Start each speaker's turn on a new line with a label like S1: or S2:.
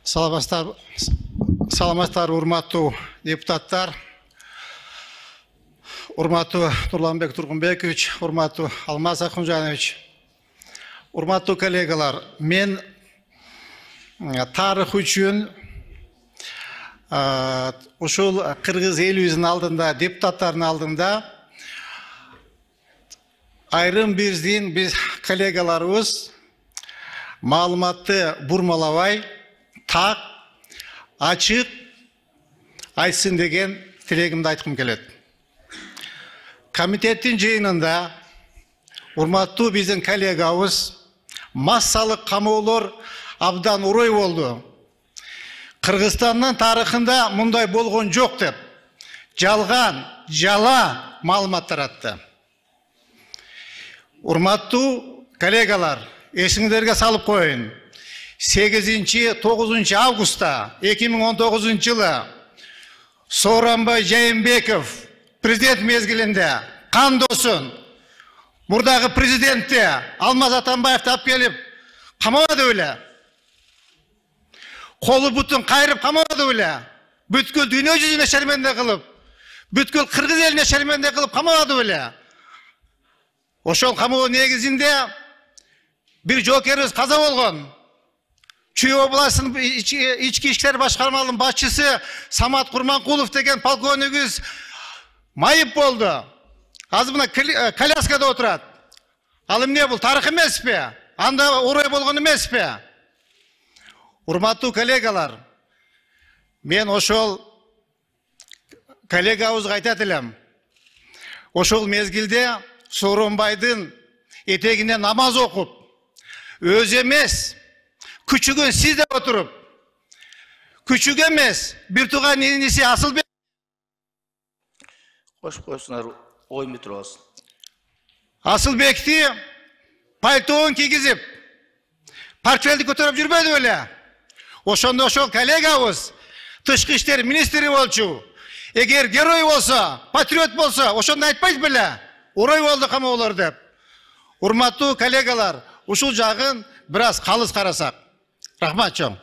S1: Саламаттар, урматтуу депутаттар, урматтуу Нурланбек Тургунбекович, урматтуу Алмаз Акунжанович, урматтуу коллегалар, мен тарых үчүн ушул кыргыз элибиздин алдында, депутаттардын алдында айрым биз коллегаларыбыз маалыматты бурмалабай, так, ачык айтсын деген тилегимди айткым келет. Комитеттин жыйынында урматтуу биздин коллегабыз массалык камоолор абдан урой болду. Кыргызстандын тарыхында мындай болгон жок деп жалган, жала маалымат таратты. Урматтуу коллегалар, эсиңиздерге салып коеюн. 8-9 августта 2019 жылы Сооронбай Жээнбеков президент мезгилинде кандоосун мурдагы президентти Алмаз Атамбаевди алып келип камабады беле. Колу бутун кайрып камабады беле. Бүткүл дүйнө жүзүнө шерменде кылып, бүткүл кыргыз элине шерменде кылып камабады беле. Ошол камоо негизинде бир жоокерибиз каза болгон. Чүй областынын ички иштер башкармалыгынын башчысы Самат Курманкулов деген полковнигибиз майып болду. Азыр мына коляскада отурат. Ал эмне бул тарых эмеспи? Анда орой болгон эмеспи? Урматтуу коллегалар, мен ошол коллегабызга айтат элем. Ошол мезгилде Сооронбайдын этегине намаз окуп, өзү эмес, küçüğün siz de oturup, küçük emez, bir tuğan inisi Asılbek.
S2: Hoş koysunlar, oy mitros.
S1: Asılbek'ti paltoğun giyizip, parçalık oturup yürümedi öyle. Oşonda oşol kollegabız, Tışkı İşler Ministri olçu. Eğer geroy olsa, patriot olsa, oşonda aytpayız bile. Orayı oldu kamuolar dep. Urmattуу kollegalar, uşul jagын biraz kalız karasak. Rahmat çoğum.